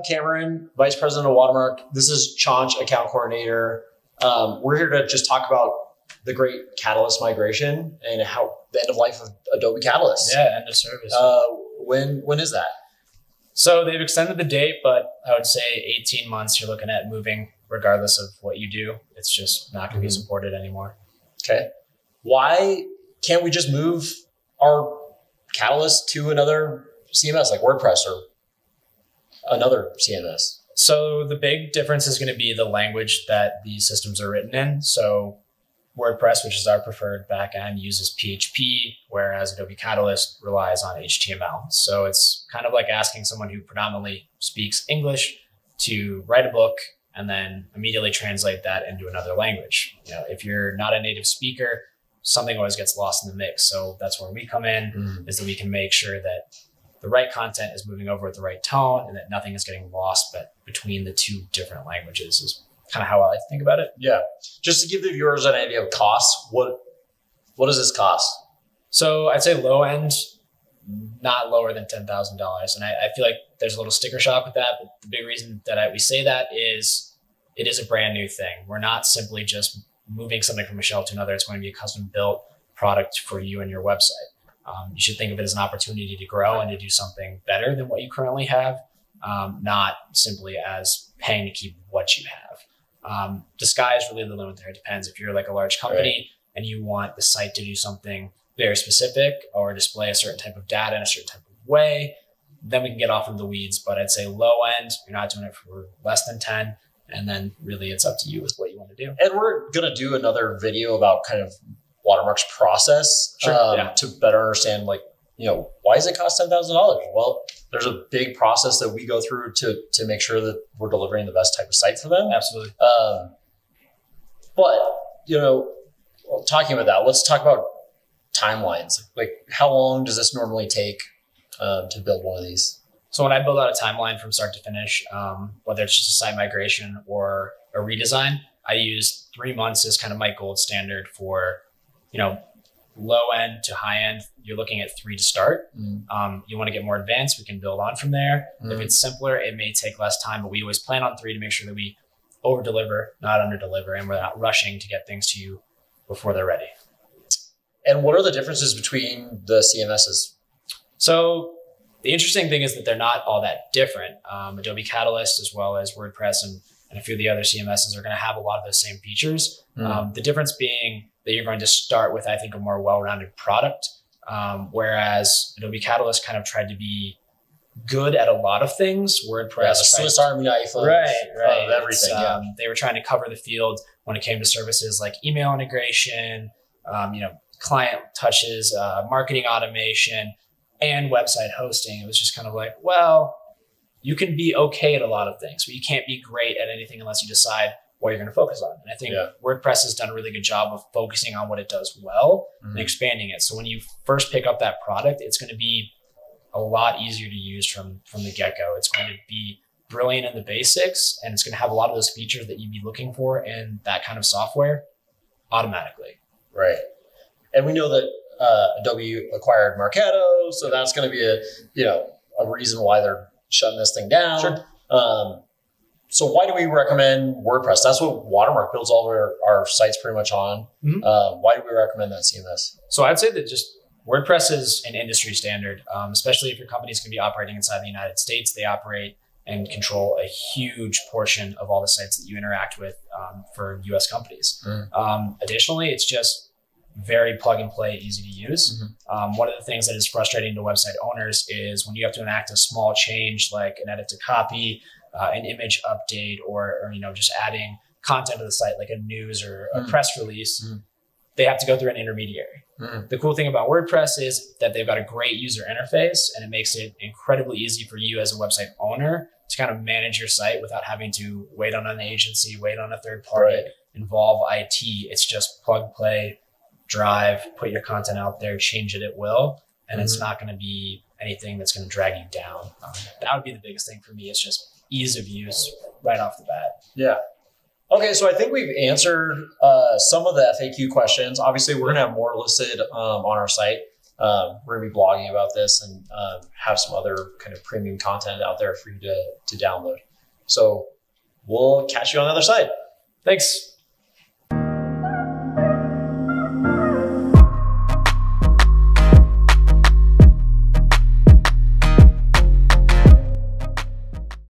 Cameron, Vice President of Watermark. This is Chaunch, Account Coordinator. We're here to just talk about the great Catalyst migration and how the end of life of Adobe Catalyst. Yeah, end of service. When is that? So they've extended the date, but I would say 18 months you're looking at moving regardless of what you do. It's just not going to be supported anymore. Okay. Why can't we just move our Catalyst to another CMS like WordPress or another CMS? So the big difference is going to be the language that these systems are written in. So WordPress, which is our preferred backend, uses PHP, whereas Adobe Catalyst relies on HTML. So it's kind of like asking someone who predominantly speaks English to write a book and then immediately translate that into another language. You know, if you're not a native speaker, something always gets lost in the mix. So that's where we come in, is that we can make sure that the right content is moving over with the right tone and that nothing is getting lost but between the two different languages is kind of how I like to think about it. Yeah. Just to give the viewers an idea of costs, what does this cost? So I'd say low end, not lower than $10,000. And I feel like there's a little sticker shock with that. But the big reason that we say that is it is a brand new thing. We're not simply just moving something from a shelf to another. It's going to be a custom built product for you and your website. You should think of it as an opportunity to grow and to do something better than what you currently have, not simply as paying to keep what you have. The sky is really the limit there. It depends. If you're like a large company and you want the site to do something very specific or display a certain type of data in a certain type of way, then we can get off into the weeds. But I'd say low end, you're not doing it for less than 10. And then really it's up to you with what you want to do. And we're going to do another video about kind of Watermark's process to better understand, like, you know, why does it cost $10,000? Well, there's a big process that we go through to make sure that we're delivering the best type of site for them. Absolutely. But, you know, talking about that, let's talk about timelines. Like, how long does this normally take to build one of these? So when I build out a timeline from start to finish, whether it's just a site migration or a redesign, I use 3 months as kind of my gold standard for, you know, low end to high end. You're looking at 3 to start. You want to get more advanced, we can build on from there. If it's simpler, it may take less time, but we always plan on 3 to make sure that we over deliver, not under deliver, and we're not rushing to get things to you before they're ready. And what are the differences between the CMSs? So the interesting thing is that they're not all that different. Adobe Catalyst, as well as WordPress and a few of the other CMSs, are going to have a lot of those same features. The difference being that you're going to start with, I think, a more well-rounded product, whereas Adobe Catalyst kind of tried to be good at a lot of things. WordPress, the Swiss Army knife of everything. They were trying to cover the field when it came to services like email integration, you know, client touches, marketing automation, and website hosting. It was just kind of like, well, you can be okay at a lot of things, but you can't be great at anything unless you decide what you're going to focus on. And I think WordPress has done a really good job of focusing on what it does well and expanding it. So when you first pick up that product, it's going to be a lot easier to use from the get-go. It's going to be brilliant in the basics, and it's going to have a lot of those features that you'd be looking for in that kind of software automatically. Right. And we know that Adobe acquired Marketo, so that's going to be a reason why they're shutting this thing down. Sure. So why do we recommend WordPress? That's what Watermark builds all of our sites pretty much on. Why do we recommend that CMS? So I'd say that just WordPress is an industry standard, especially if your company is going to be operating inside the United States. They operate and control a huge portion of all the sites that you interact with for US companies. Additionally, it's just very plug and play, easy to use. One of the things that is frustrating to website owners is when you have to enact a small change like an edit to copy, an image update, or you know, just adding content to the site like a news or a press release, they have to go through an intermediary. The cool thing about WordPress is that they've got a great user interface, and it makes it incredibly easy for you as a website owner to kind of manage your site without having to wait on an agency, wait on a third party, involve IT. It's just plug, play, drive, put your content out there, change it at will. And it's not going to be anything that's going to drag you down. That would be the biggest thing for me. It's just ease of use right off the bat. Yeah. Okay, so I think we've answered some of the FAQ questions. Obviously, we're going to have more listed on our site. We're going to be blogging about this and have some other kind of premium content out there for you to download. So we'll catch you on the other side. Thanks.